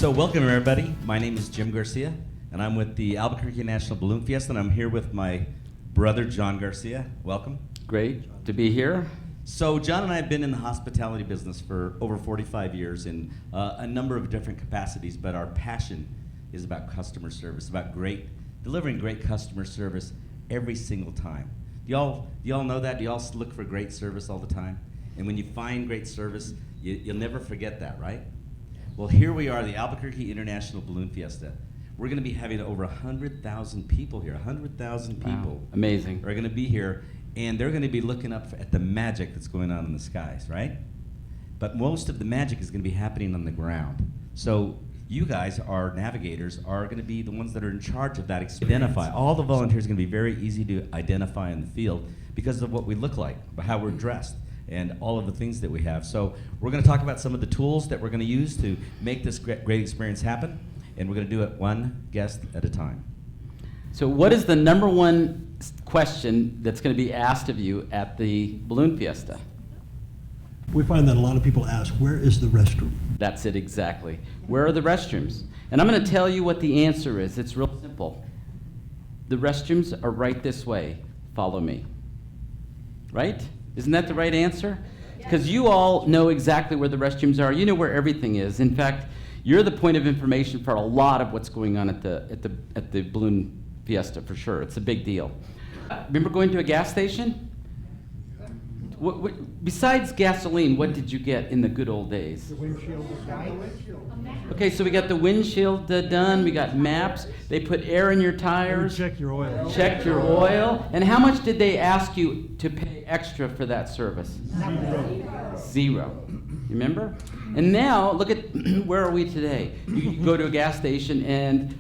So welcome everybody. My name is Jim Garcia, and I'm with the Albuquerque National Balloon Fiesta, and I'm here with my brother John Garcia. Welcome. Great to be here. So John and I have been in the hospitality business for over 45 years in a number of different capacities, but our passion is about customer service, about delivering great customer service every single time. Do y'all know that? Do y'all look for great service all the time? And when you find great service, you'll never forget that, right? Well, here we are, the Albuquerque International Balloon Fiesta. We're going to be having over 100,000 people here. 100,000 people. Wow. Amazing. Are going to be here, and they're going to be looking up at the magic that's going on in the skies, right? But most of the magic is going to be happening on the ground. So you guys, our navigators, are going to be the ones that are in charge of that experience. Identify. All the volunteers are going to be very easy to identify in the field because of what we look like, how we're dressed, and all of the things that we have. So we're going to talk about some of the tools that we're going to use to make this great experience happen, and we're going to do it one guest at a time. So what is the number one question that's going to be asked of you at the Balloon Fiesta? We find that a lot of people ask, where is the restroom? That's it exactly. Where are the restrooms? And I'm going to tell you what the answer is. It's real simple. The restrooms are right this way. Follow me. Right? Isn't that the right answer? Because you all know exactly where the restrooms are. You know where everything is. In fact, you're the point of information for a lot of what's going on at the Balloon Fiesta, for sure. It's a big deal. Remember going to a gas station? Besides gasoline, what did you get in the good old days? The windshield. Okay, so we got the windshield done. We got maps. They put air in your tires. Check your oil. Checked your oil. And how much did they ask you to pay extra for that service? Zero. Remember? And now, look at, where are we today? You go to a gas station and,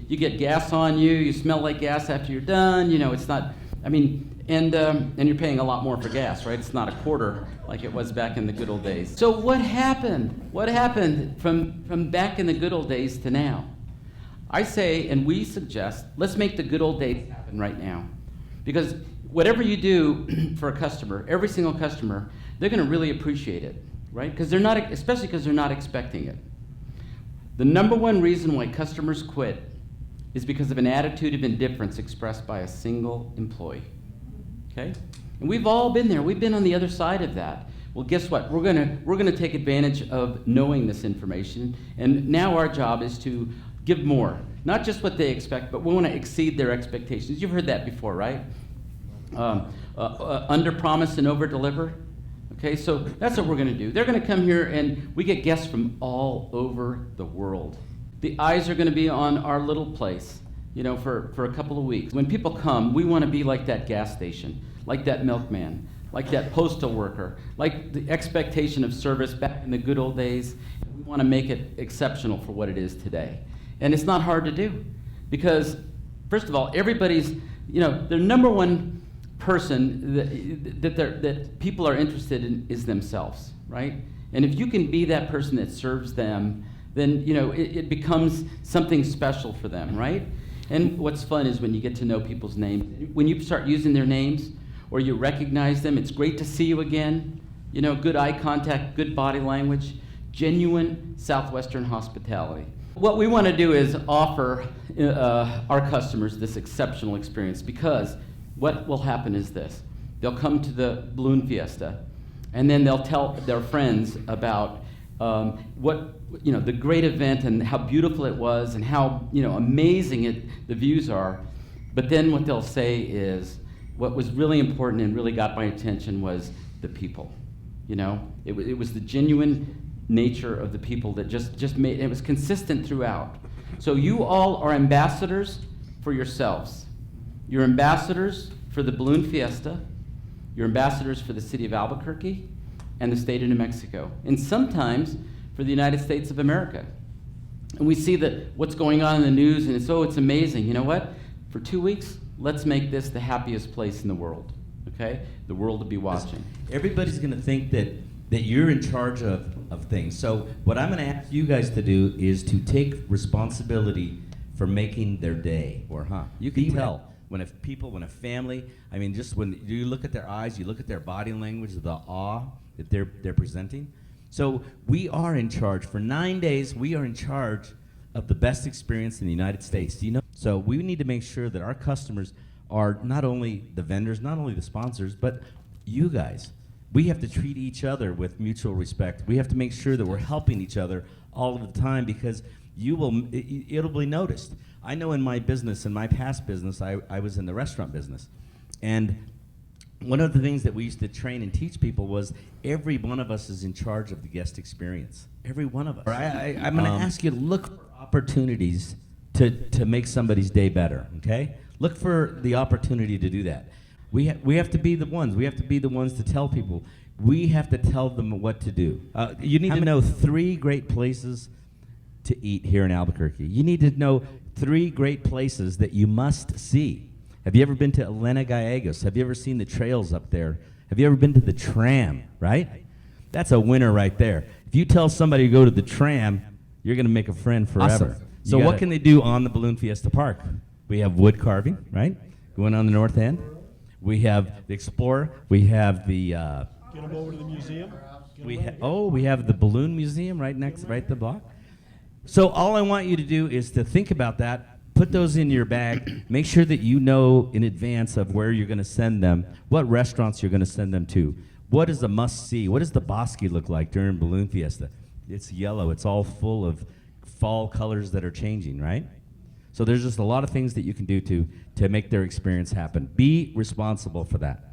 you get gas on you, you smell like gas after you're done, it's not, and you're paying a lot more for gas, right? It's not a quarter like it was back in the good old days. So what happened? What happened from back in the good old days to now? I say, and we suggest, let's make the good old days happen right now. Because whatever you do for a customer, every single customer, they're going to really appreciate it, right? Because especially because they're not expecting it. The number one reason why customers quit is because of an attitude of indifference expressed by a single employee. Okay? And we've all been there. We've been on the other side of that. Well, guess what? We're gonna take advantage of knowing this information, and now our job is to give more. Not just what they expect, but we want to exceed their expectations. You've heard that before, right? Under promise and over deliver. Okay, so that's what we're going to do. They're going to come here, and we get guests from all over the world. The eyes are going to be on our little place, for a couple of weeks. When people come, we want to be like that gas station, like that milkman, like that postal worker, like the expectation of service back in the good old days. We want to make it exceptional for what it is today. And it's not hard to do, because, first of all, everybody's, their number one person that people are interested in is themselves, right? And if you can be that person that serves them, then it becomes something special for them, right? And what's fun is when you get to know people's names. When you start using their names or you recognize them, it's great to see you again. Good eye contact, good body language, genuine Southwestern hospitality. What we want to do is offer our customers this exceptional experience, because what will happen is this. They'll come to the Balloon Fiesta, and then they'll tell their friends about the great event and how beautiful it was and how amazing the views are. But then what they'll say is, what was really important and really got my attention was the people. It was the genuine nature of the people that just made it was consistent throughout. So you all are ambassadors for yourselves. You're ambassadors for the Balloon Fiesta. You're ambassadors for the city of Albuquerque and the state of New Mexico, and sometimes for the United States of America. And we see that what's going on in the news, and it's amazing. You know what? For 2 weeks, let's make this the happiest place in the world. Okay? The world will be watching. Everybody's going to think that you're in charge of things. So what I'm going to ask you guys to do is to take responsibility for making their day. You can tell when a family, just when you look at their eyes, you look at their body language, the awe that they're presenting. So we are in charge. For 9 days, we are in charge of the best experience in the United States. Do you know? So we need to make sure that our customers are not only the vendors, not only the sponsors, but you guys. We have to treat each other with mutual respect. We have to make ssure that we're helping each other all of the time, because it'll be noticed. I know in my business, in my past business, I was in the restaurant business. And one of the things that we used to train and teach people was every one of us is in charge of the guest experience. Every one of us. I'm going to ask you to look for opportunities to make somebody's day better, okay? Look for the opportunity to do that. We have to be the ones. We have to be the ones to tell people. We have to tell them what to do. You need to know 3 great places to eat here in Albuquerque. You need to know 3 great places that you must see. Have you ever been to Elena Gallegos? Have you ever seen the trails up there? Have you ever been to the tram, right? That's a winner right there. If you tell somebody to go to the tram, you're going to make a friend forever. Awesome. So what can they do on the Balloon Fiesta Park? We have wood carving, right? Going on the north end. We have the Explorer. We have the... Get them over to the museum. we have the Balloon Museum right the block. So all I want you to do is to think about that. Put those in your bag. Make sure that you know in advance of where you're going to send them, what restaurants you're going to send them to. What is a must-see? What does the Bosque look like during Balloon Fiesta? It's yellow. It's all full of fall colors that are changing, right? So there's just a lot of things that you can do to make their experience happen. Be responsible for that.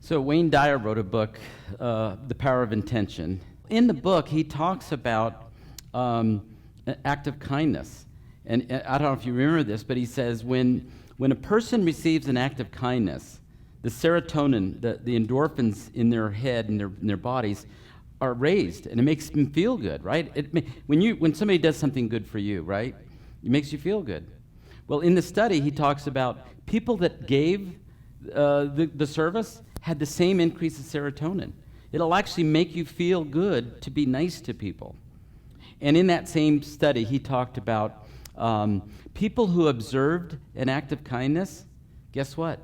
So Wayne Dyer wrote a book, The Power of Intention. In the book, he talks about an act of kindness. And I don't know if you remember this, but he says when a person receives an act of kindness, the serotonin, the endorphins in their head and in their bodies are raised, and it makes them feel good, right? When somebody does something good for you, right, it makes you feel good. Well, in the study, he talks about people that gave the service had the same increase of serotonin. It'll actually make you feel good to be nice to people. And in that same study, he talked about people who observed an act of kindness. Guess what?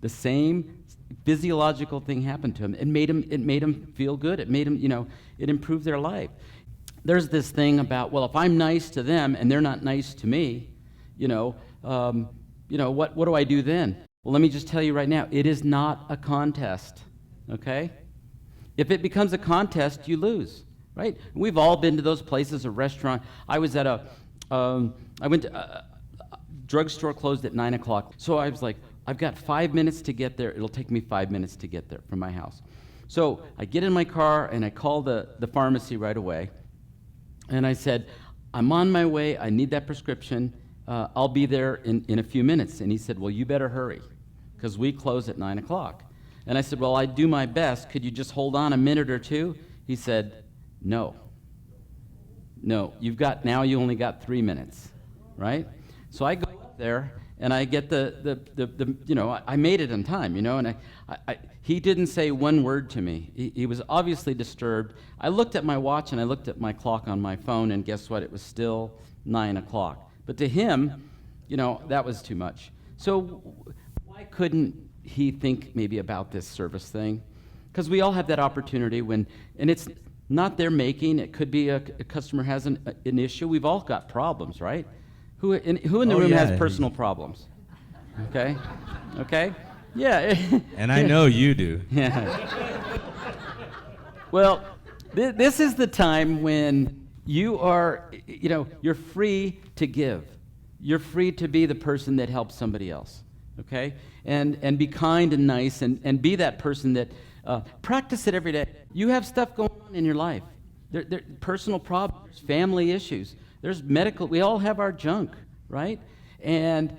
The same physiological thing happened to them. It made them feel good. It made them, it improved their life. There's this thing about, well, if I'm nice to them and they're not nice to me, what do I do then? Well, let me just tell you right now, it is not a contest, okay? If it becomes a contest, you lose, right? We've all been to those places, a restaurant. I was at I went to a drugstore closed at 9 o'clock. So I was like, I've got 5 minutes to get there. It'll take me 5 minutes to get there from my house. So I get in my car and I call the pharmacy right away. And I said, I'm on my way. I need that prescription. I'll be there in a few minutes. And he said, well, you better hurry because we close at 9 o'clock. And I said, well, I do my best. Could you just hold on a minute or two? He said, no, you only got 3 minutes, right? So I go up there and I get I made it on time, and he didn't say one word to me. He was obviously disturbed. I looked at my watch and I looked at my clock on my phone, and guess what? It was still 9 o'clock. But to him, that was too much. So why couldn't he think maybe about this service thing? Because we all have that opportunity and it's not their making. It could be a customer has an issue. We've all got problems, right? Who in the room has personal problems? Okay? Yeah. And I know you do. Yeah. Well, this is the time when you are, you're free to give. You're free to be the person that helps somebody else, okay? And be kind and nice and be that person that practice it every day. You have stuff going on in your life. There personal problems, family issues. There's medical. We all have our junk, right? And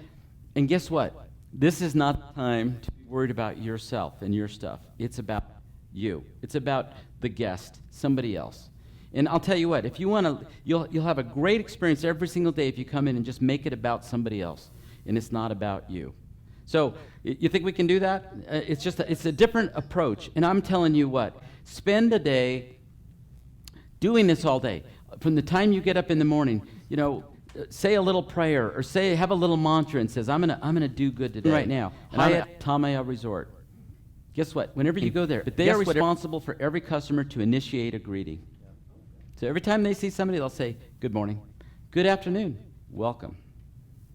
guess what? This is not the time to be worried about yourself and your stuff. It's about you. It's about the guest, somebody else. And I'll tell you what, if you want to, you'll have a great experience every single day if you come in and just make it about somebody else, and it's not about you. So you think we can do that? It's a different approach. And I'm telling you what, spend a day doing this all day. From the time you get up in the morning, say a little prayer or have a little mantra and says, I'm gonna do good today. Right now, Hyatt Tamaya Resort. Guess what? Whenever you go there, they are responsible for every customer to initiate a greeting. So every time they see somebody, they'll say, good morning, good afternoon, welcome.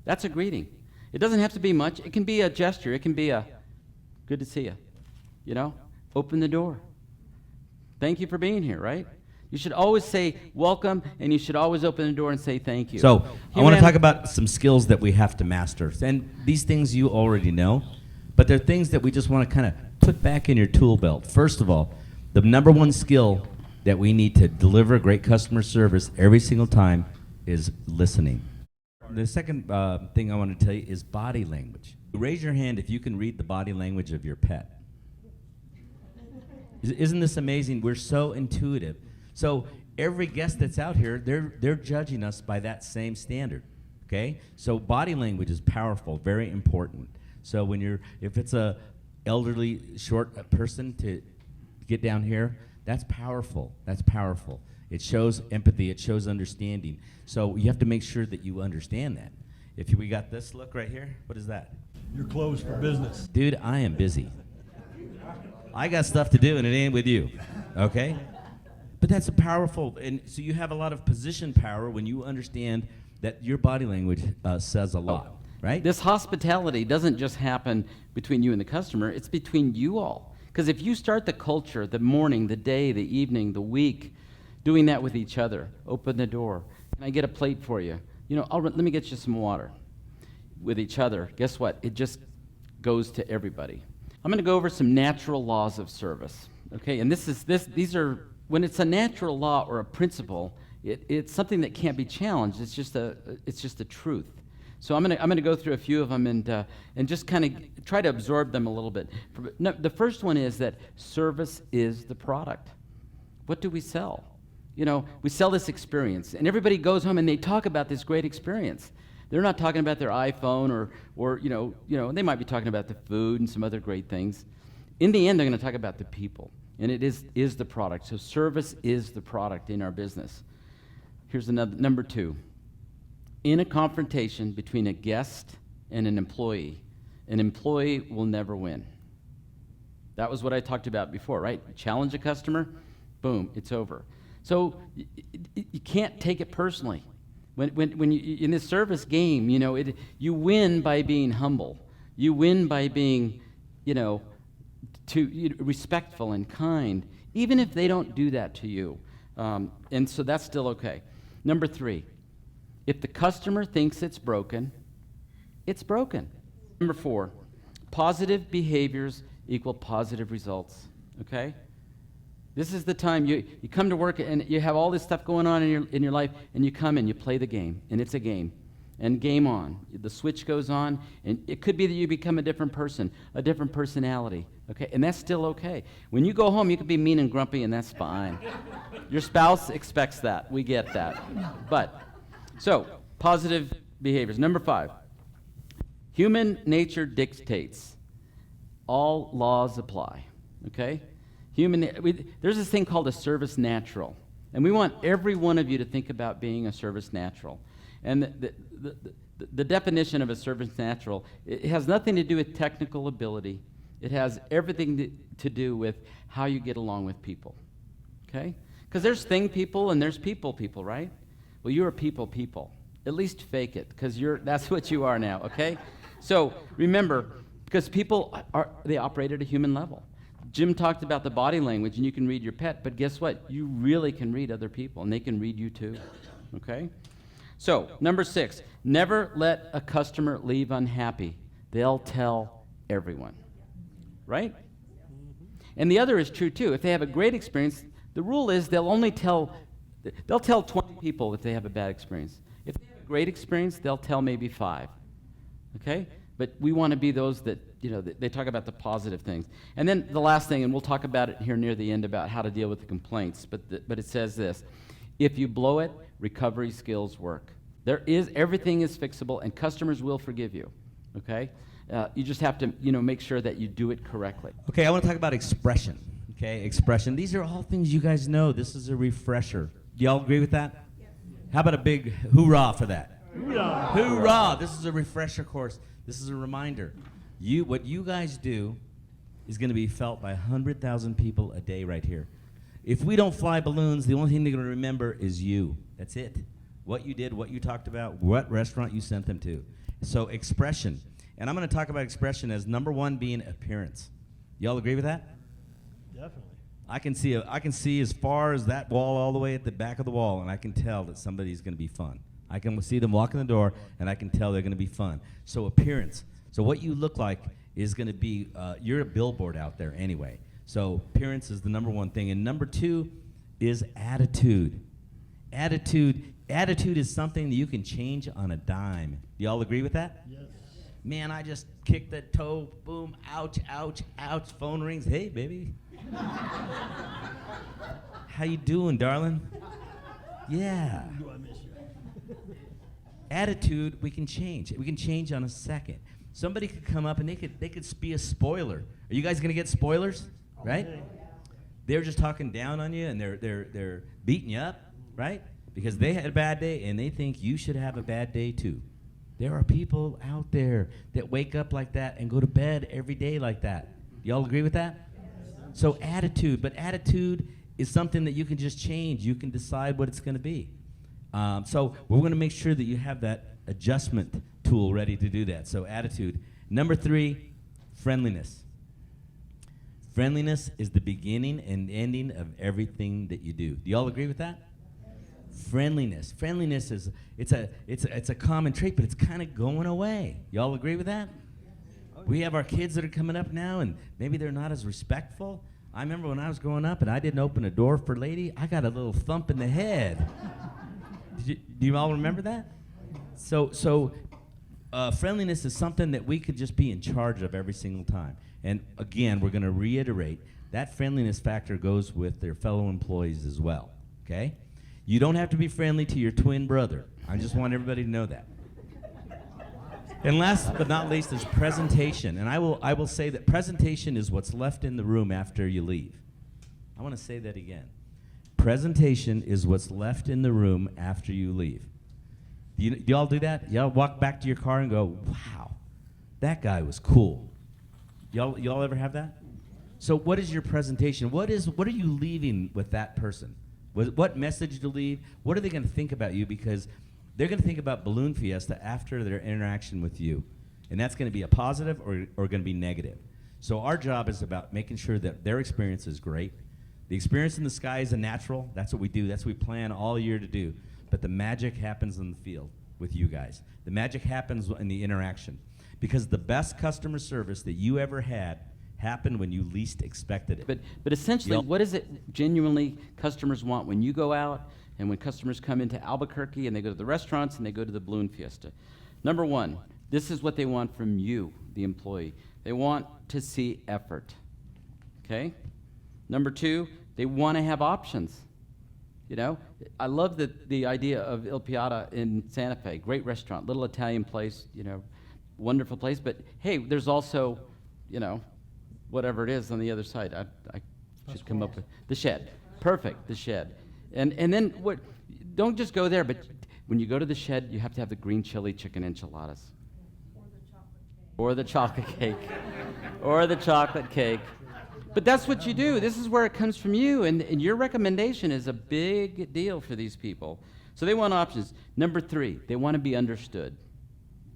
That's a greeting. It doesn't have to be much. It can be a gesture. It can be a good to see you. You know, open the door. Thank you for being here, right? You should always say welcome, and you should always open the door and say thank you. So I want to talk about some skills that we have to master. And these things you already know, but they're things that we just want to kind of put back in your tool belt. First of all, the number one skill that we need to deliver great customer service every single time is listening. The second thing I want to tell you is body language. Raise your hand if you can read the body language of your pet. Isn't this amazing? We're so intuitive. So every guest that's out here, they're judging us by that same standard, okay? So body language is powerful, very important. So if it's a elderly, short person to get down here, that's powerful. That's powerful. It shows empathy. It shows understanding. So you have to make sure that you understand that. If we got this look right here, what is that? You're closed for business. Dude, I am busy. I got stuff to do, and it ain't with you, okay? But that's a powerful, and so you have a lot of position power when you understand that your body language says a lot, right? This hospitality doesn't just happen between you and the customer, it's between you all. Because if you start the culture, the morning, the day, the evening, the week, doing that with each other, open the door, can I get a plate for you? You know, let me get you some water. With each other, guess what? It just goes to everybody. I'm going to go over some natural laws of service, okay? And these are, when it's a natural law or a principle, it's something that can't be challenged. It's just a truth. So I'm gonna go through a few of them and just kind of try to absorb them a little bit. The first one is that service is the product. What do we sell? You know, we sell this experience, and everybody goes home and they talk about this great experience. They're not talking about their iPhone or you know, they might be talking about the food and some other great things. In the end, they're going to talk about the people, and it is the product. So service is the product in our business. Here's another, number 2. In a confrontation between a guest and an employee will never win. That was what I talked about before, right? Challenge a customer, boom, it's over. So you can't take it personally. When you, in this service game, you know, you win by being humble. You win by being, you know, respectful and kind, even if they don't do that to you. And so that's still okay. Number 3, if the customer thinks it's broken, it's broken. Number 4, positive behaviors equal positive results, okay? This is the time you come to work and you have all this stuff going on in your life, and you come and you play the game, and it's a game. And game on. The switch goes on, and it could be that you become a different person, a different personality, okay? And that's still okay. When you go home, you can be mean and grumpy, and that's fine. Your spouse expects that. We get that. So, positive behaviors. Number 5, human nature dictates. All laws apply, okay? There's this thing called a service natural, and we want every one of you to think about being a service natural. And the definition of a service natural, it has nothing to do with technical ability. It has everything to do with how you get along with people, okay? Because there's thing people and there's people, right? Well, you're a people. At least fake it, because that's what you are now, okay? So remember, because people they operate at a human level. Jim talked about the body language, and you can read your pet, but guess what? You really can read other people, and they can read you too, okay? So, number 6, never let a customer leave unhappy. They'll tell everyone, right? And the other is true too. If they have a great experience, the rule is they'll tell 20 people if they have a bad experience. If they have a great experience, they'll tell maybe 5, okay? But we want to be those that, you know, they talk about the positive things. And then the last thing, and we'll talk about it here near the end about how to deal with the complaints, but it says this: if you blow it, recovery skills work. Everything is fixable, and customers will forgive you, okay? You just have to, you know, make sure that you do it correctly. Okay, I want to talk about expression, okay? Expression. These are all things you guys know. This is a refresher. Do y'all agree with that? Yes. How about a big hoorah for that? Hoorah! Hoorah! This is a refresher course. This is a reminder. What you guys do is going to be felt by 100,000 people a day right here. If we don't fly balloons, the only thing they're going to remember is you. That's it. What you did, what you talked about, what restaurant you sent them to. So expression. And I'm going to talk about expression as number one being appearance. Y'all agree with that? Definitely. I can see as far as that wall all the way at the back of the wall, and I can tell that somebody's going to be fun. I can see them walk in the door, and I can tell they're going to be fun. So appearance. So what you look like is going to be, you're a billboard out there anyway. So appearance is the number one thing. And number two is attitude. Attitude is something that you can change on a dime. Do y'all agree with that? Yes. Man, I just kicked the toe, boom, ouch, ouch, ouch, phone rings. Hey, baby. How you doing, darling? Yeah. Do I miss you? Attitude, we can change. We can change on a second. Somebody could come up and they could be a spoiler. Are you guys gonna get spoilers? Right? Okay. They're just talking down on you and they're beating you up, right? Because they had a bad day and they think you should have a bad day too. There are people out there that wake up like that and go to bed every day like that. Y'all agree with that? So attitude, but attitude is something that you can just change. You can decide what it's going to be. So we're going to make sure that you have that adjustment tool ready to do that. So attitude. Number three, friendliness. Friendliness is the beginning and ending of everything that you do. Do y'all agree with that? Friendliness. Friendliness is it's a common trait, but it's kind of going away. Y'all agree with that? We have our kids that are coming up now, and maybe they're not as respectful. I remember when I was growing up, and I didn't open a door for a lady, I got a little thump in the head. Do you all remember that? So friendliness is something that we could just be in charge of every single time. And again, we're going to reiterate that friendliness factor goes with their fellow employees as well. Okay? You don't have to be friendly to your twin brother. I just want everybody to know that. And last but not least is presentation. And I will say that presentation is what's left in the room after you leave. I want to say that again. Presentation is what's left in the room after you leave. Do y'all do that? Y'all walk back to your car and go, wow, that guy was cool. Y'all ever have that? So what is your presentation? What are you leaving with that person? What message to leave? What are they going to think about you? Because they're going to think about Balloon Fiesta after their interaction with you. And that's going to be a positive or going to be negative. So our job is about making sure that their experience is great. The experience in the sky is a natural. That's what we do. That's what we plan all year to do. But the magic happens in the field with you guys. The magic happens in the interaction. Because the best customer service that you ever had happened when you least expected it. But essentially, what is it genuinely customers want when you go out and when customers come into Albuquerque and they go to the restaurants and they go to the Balloon Fiesta? Number one, this is what they want from you, the employee. They want to see effort, okay? Number two, they want to have options. You know, I love the idea of Il Piata in Santa Fe, great restaurant, little Italian place, you know, wonderful place. But hey, there's also, you know, whatever it is on the other side. I should come up with the Shed. Perfect, the Shed. And then what? Don't just go there, but when you go to the Shed, you have to have the green chili chicken enchiladas. Or the chocolate cake. Or the chocolate cake. But that's what you do. This is where it comes from you, and your recommendation is a big deal for these people. So they want options. Number three, they want to be understood.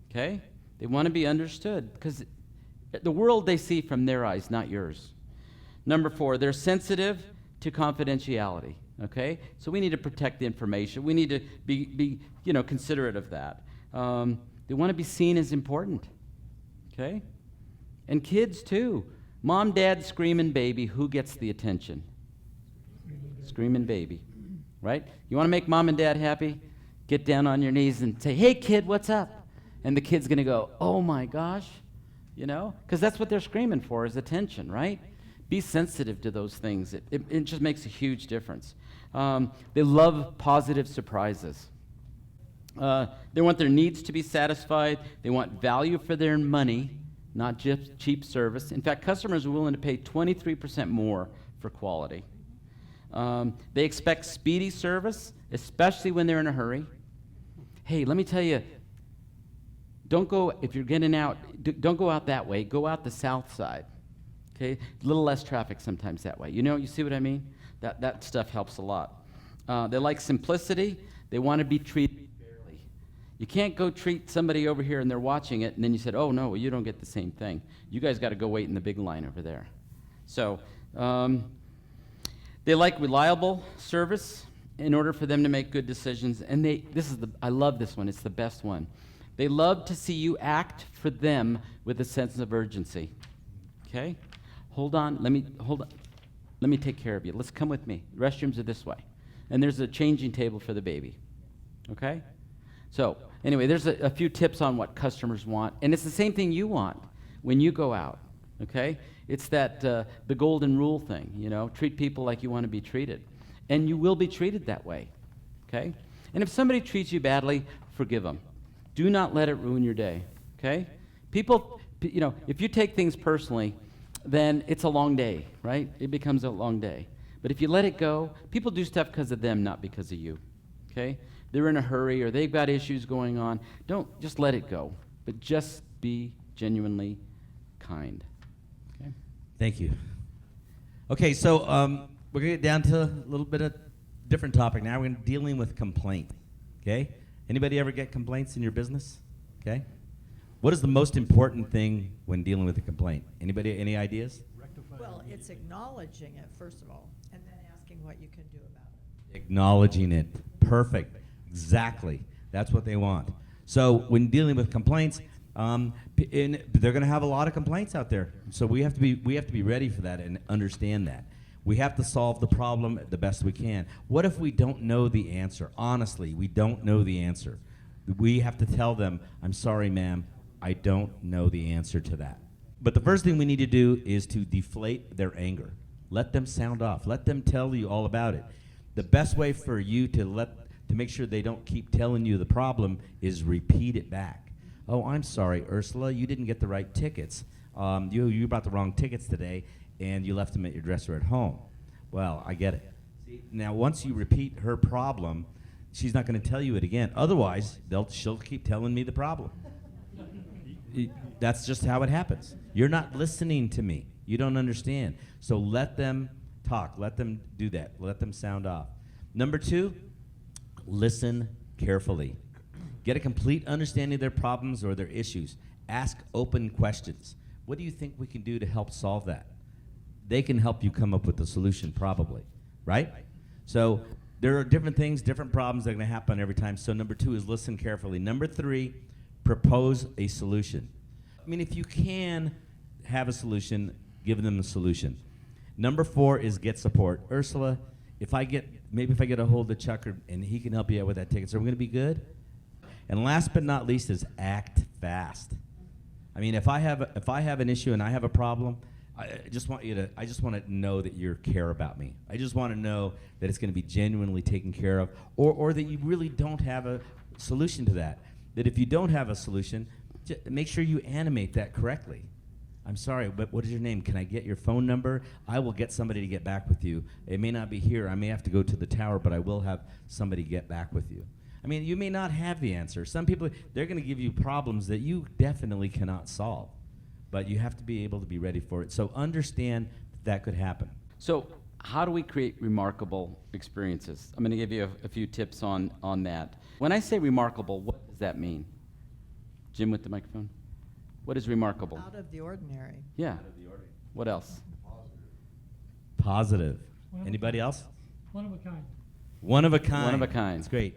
Okay? They want to be understood because the world they see from their eyes, not yours. Number four, they're sensitive to confidentiality. Okay? So we need to protect the information. We need to be considerate of that. They want to be seen as important. Okay? And kids too. Mom, dad, screaming baby, who gets the attention? Screaming baby, right? You want to make mom and dad happy? Get down on your knees and say, hey kid, what's up? And the kid's going to go, oh my gosh, because that's what they're screaming for is attention, right? Be sensitive to those things. It just makes a huge difference. They love positive surprises. They want their needs to be satisfied. They want value for their money, not just cheap service. In fact, customers are willing to pay 23% more for quality. They expect speedy service, especially when they're in a hurry. Hey, let me tell you, if you're getting out, don't go out that way. Go out the south side, Okay, a little less traffic sometimes that way. You see what I mean? That stuff helps a lot. They like simplicity. They want to be treated fairly. You can't go treat somebody over here and they're watching it, and then you said, oh, no, well, you don't get the same thing. You guys got to go wait in the big line over there. So they like reliable service in order for them to make good decisions. And I love this one. It's the best one. They love to see you act for them with a sense of urgency. Okay? Hold on. Let me take care of you. Let's come with me. The restrooms are this way. And there's a changing table for the baby. Okay? So, anyway, there's a few tips on what customers want. And it's the same thing you want when you go out. Okay? It's that the golden rule thing, treat people like you want to be treated. And you will be treated that way. Okay? And if somebody treats you badly, forgive them. Do not let it ruin your day. Okay? People, if you take things personally, then it's a long day, right? It becomes a long day. But if you let it go, people do stuff because of them, not because of you. Okay? They're in a hurry or they've got issues going on. Don't just let it go, but just be genuinely kind. Okay? Thank you. Okay, so we're going to get down to a little bit of different topic now. We're going to be dealing with complaint. Okay? Anybody ever get complaints in your business? Okay? What is the most important thing when dealing with a complaint? Anybody, any ideas? Well, it's acknowledging it, first of all, and then asking what you can do about it. Acknowledging it. Perfect. Exactly. That's what they want. So when dealing with complaints, they're going to have a lot of complaints out there. So we have to be ready for that and understand that. We have to solve the problem the best we can. What if we don't know the answer? Honestly, we don't know the answer. We have to tell them, I'm sorry, ma'am, I don't know the answer to that. But the first thing we need to do is to deflate their anger. Let them sound off. Let them tell you all about it. The best way for you to make sure they don't keep telling you the problem is repeat it back. Oh, I'm sorry, Ursula, you didn't get the right tickets. You brought the wrong tickets today, and you left them at your dresser at home. Well, I get it. See, now, once you repeat her problem, she's not going to tell you it again. Otherwise, she'll keep telling me the problem. That's just how it happens. You're not listening to me. You don't understand. So let them talk. Let them do that. Let them sound off. Number 2, listen carefully. Get a complete understanding of their problems or their issues. Ask open questions. What do you think we can do to help solve that? They can help you come up with a solution probably, right? So there are different things, different problems that are going to happen every time. So number 2 is listen carefully. Number 3, propose a solution. I mean, if you can have a solution, give them a solution. Number 4 is get support. Ursula, if I get a hold of Chuck and he can help you out with that ticket, so we're going to be good. And last but not least is act fast. I mean, if I have an issue and I have a problem, I just want to know that you care about me. I just want to know that it's going to be genuinely taken care of, or that you really don't have a solution to that. That if you don't have a solution, make sure you animate that correctly. I'm sorry, but what is your name? Can I get your phone number? I will get somebody to get back with you. It may not be here. I may have to go to the tower, but I will have somebody get back with you. I mean, you may not have the answer. Some people, they're going to give you problems that you definitely cannot solve, but you have to be able to be ready for it. So understand that could happen. So how do we create remarkable experiences? I'm going to give you a few tips on that. When I say remarkable, what does that mean? Jim with the microphone. What is remarkable? Out of the ordinary. Yeah. What else? Positive. Anybody else? One of a kind. One of a kind. One of a kind. It's great.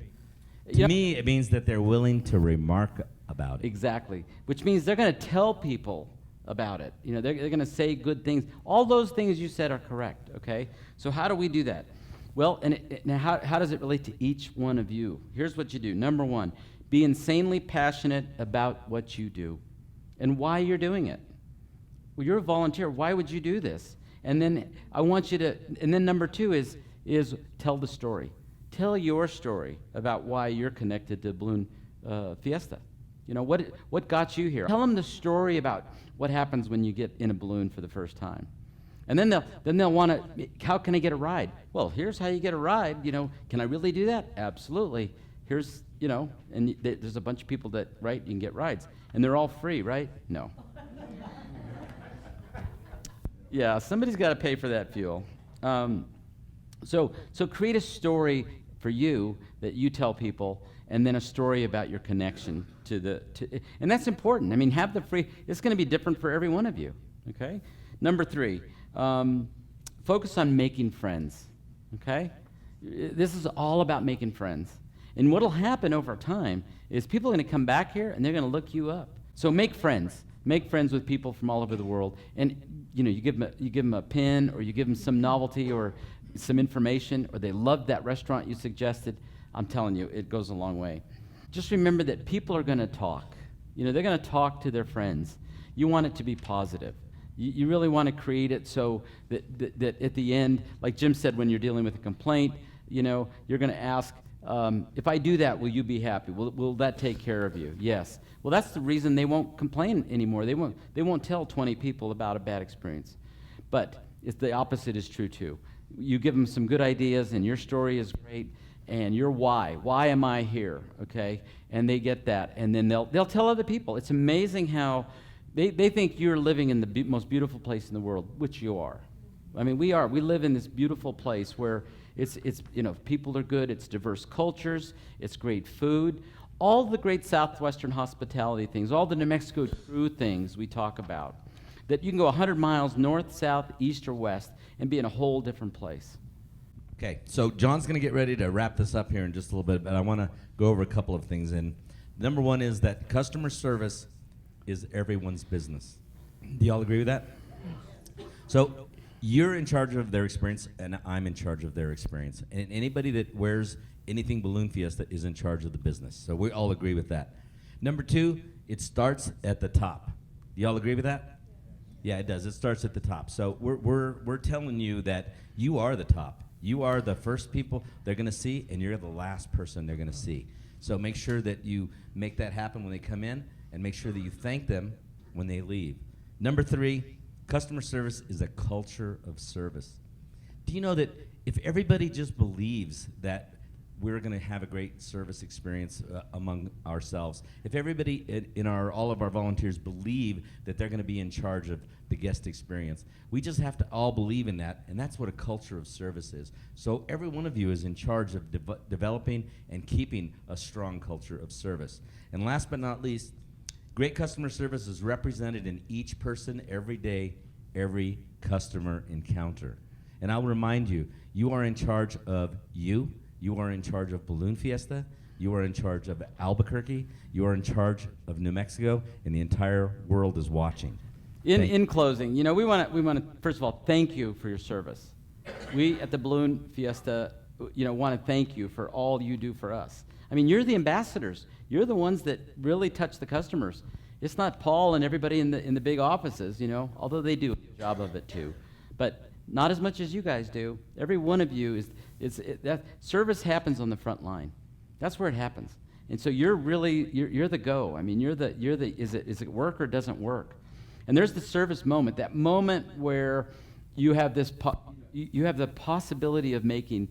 To me, it means that they're willing to remark about it. Exactly. Which means they're going to tell people about it. They're going to say good things. All those things you said are correct, okay? So how do we do that? Well, now how does it relate to each one of you? Here's what you do. Number 1, be insanely passionate about what you do and why you're doing it. Well, you're a volunteer. Why would you do this? And then I want you to, and then number 2 is tell the story. Tell your story about why you're connected to Balloon Fiesta. What got you here? Tell them the story about what happens when you get in a balloon for the first time. And then they'll want to, how can I get a ride? Well, here's how you get a ride. Can I really do that? Absolutely. Here's, and there's a bunch of people that, right, you can get rides. And they're all free, right? No. Yeah, somebody's got to pay for that fuel. So create a story for you that you tell people, and then a story about your connection and that's important. I mean, have the free. It's going to be different for every one of you. Okay. Number 3, focus on making friends. Okay. This is all about making friends. And what'll happen over time is people are going to come back here and they're going to look you up. So make friends. Make friends with people from all over the world, and you give them a pin, or you give them some novelty or some information, or they love that restaurant you suggested. I'm telling you, it goes a long way. Just remember that people are going to talk. They're going to talk to their friends. You want it to be positive. You really want to create it so that at the end, like Jim said, when you're dealing with a complaint, you're going to ask, if I do that, will you be happy? Will that take care of you? Yes. Well, that's the reason they won't complain anymore. They won't tell 20 people about a bad experience. But the opposite is true too. You give them some good ideas, and your story is great, and your why. Why am I here? Okay, and they get that, and then they'll tell other people. It's amazing how they think you're living in the most beautiful place in the world, which you are. I mean, we are. We live in this beautiful place where it's people are good. It's diverse cultures. It's great food. All the great Southwestern hospitality things, all the New Mexico true things we talk about, that you can go 100 miles north, south, east, or west and be in a whole different place. Okay, so John's going to get ready to wrap this up here in just a little bit, but I want to go over a couple of things. And number 1 is that customer service is everyone's business. Do y'all agree with that? So you're in charge of their experience, and I'm in charge of their experience. And anybody that wears anything Balloon Fiesta is in charge of the business. So we all agree with that. Number 2, it starts at the top. Do y'all agree with that? Yeah, it does. It starts at the top. So we're telling you that you are the top. You are the first people they're going to see, and you're the last person they're going to see. So make sure that you make that happen when they come in, and make sure that you thank them when they leave. Number 3, customer service is a culture of service. Do you know that if everybody just believes that we're going to have a great service experience among ourselves, if everybody all of our volunteers believe that they're going to be in charge of the guest experience, we just have to all believe in that, and that's what a culture of service is. So every one of you is in charge of developing and keeping a strong culture of service. And last but not least, great customer service is represented in each person every day, every customer encounter. And I'll remind you, you are in charge of you. You are in charge of Balloon Fiesta. You are in charge of Albuquerque. You are in charge of New Mexico, and the entire world is watching. In closing, we want to first of all thank you for your service. We at the Balloon Fiesta, want to thank you for all you do for us. I mean, you're the ambassadors. You're the ones that really touch the customers. It's not Paul and everybody in the big offices, although they do a good job of it too, but not as much as you guys do. Every one of you that service happens on the front line. That's where it happens. And so you're the go. I mean, is it work or doesn't work? And there's the service moment, that moment where you have you have the possibility of making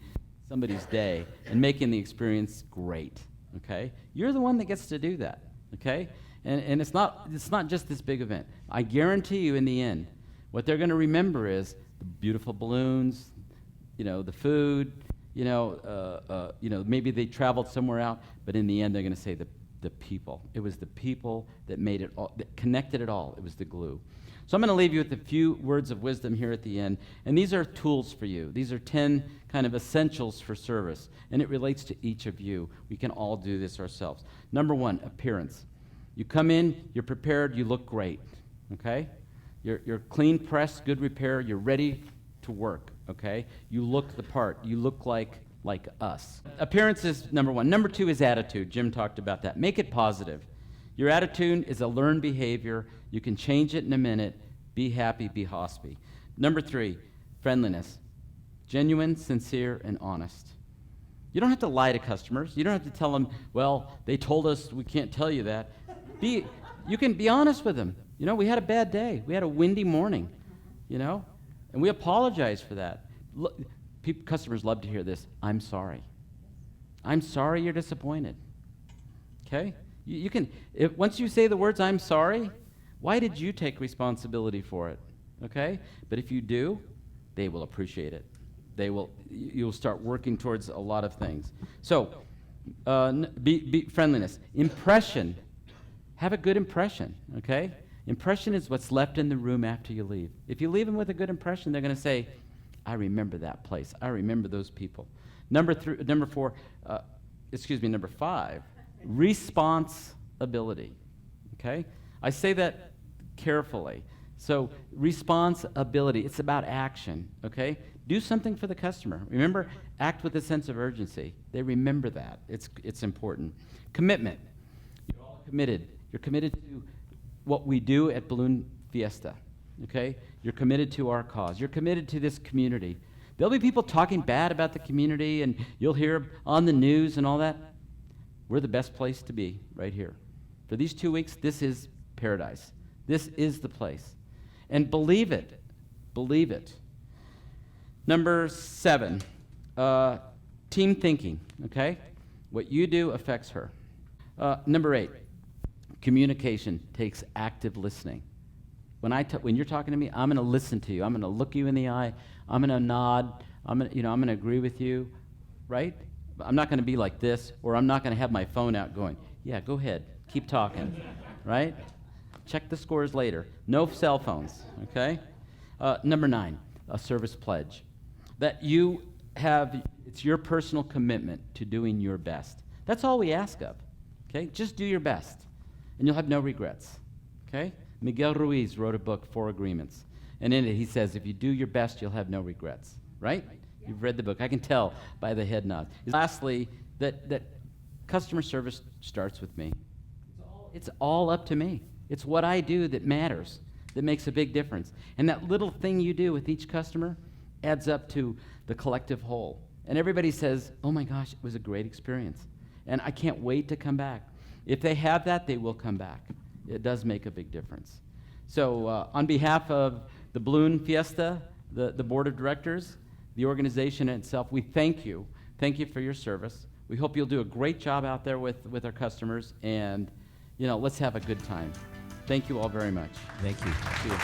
somebody's day and making the experience great. Okay? You're the one that gets to do that. Okay? And it's not just this big event. I guarantee you in the end, what they're going to remember is the beautiful balloons, the food, maybe they traveled somewhere out, but in the end they're going to say the people. It was the people that made it all, that connected it all. It was the glue. So I'm going to leave you with a few words of wisdom here at the end, and these are tools for you. These are 10 kind of essentials for service, and it relates to each of you. We can all do this ourselves. Number 1, appearance. You come in, you're prepared, you look great, okay? You're clean pressed, good repair, you're ready to work, okay? You look the part. You look like us. Appearance is number 1. Number 2 is attitude. Jim talked about that. Make it positive. Your attitude is a learned behavior. You can change it in a minute. Be happy, be hospy. Number 3, friendliness. Genuine, sincere, and honest. You don't have to lie to customers. You don't have to tell them, well, they told us we can't tell you that. You can be honest with them. We had a bad day. We had a windy morning, and we apologize for that. Customers love to hear this. I'm sorry. I'm sorry you're disappointed. Okay? Once you say the words, I'm sorry, why did you take responsibility for it? okay? But if you do, they will appreciate it. You'll start working towards a lot of things. So, be friendliness. Impression. Have a good impression, okay? Impression is what's left in the room after you leave. If you leave them with a good impression, they're going to say, I remember that place. I remember those people. Number 5, responsibility, okay? I say that carefully. So responsibility, it's about action, okay? Do something for the customer. Remember, act with a sense of urgency. They remember that. It's important. Commitment. You're all committed. You're committed to what we do at Balloon Fiesta, okay? You're committed to our cause. You're committed to this community. There'll be people talking bad about the community, and you'll hear on the news and all that. We're the best place to be right here. For these 2 weeks, this is paradise. This is the place. And believe it. Believe it. Number 7, team thinking, okay? What you do affects her. Number 8, communication takes active listening. When you're talking to me, I'm going to listen to you. I'm going to look you in the eye. I'm going to nod. I'm going to agree with you, right? I'm not going to be like this, or I'm not going to have my phone out going, yeah, go ahead, keep talking, right? Check the scores later. No cell phones, okay? Number 9, a service pledge. That you have, it's your personal commitment to doing your best. That's all we ask of, okay? Just do your best, and you'll have no regrets, okay? Miguel Ruiz wrote a book, 4 Agreements, and in it he says, if you do your best, you'll have no regrets, right? You've read the book. I can tell by the head nods. Lastly, that customer service starts with me. It's all up to me. It's what I do that matters, that makes a big difference. And that little thing you do with each customer adds up to the collective whole. And everybody says, oh my gosh, it was a great experience. And I can't wait to come back. If they have that, they will come back. It does make a big difference. So on behalf of the Balloon Fiesta, the board of directors, the organization itself, we thank you. Thank you for your service. We hope you'll do a great job out there with our customers, and let's have a good time. Thank you all very much. Thank you. See you.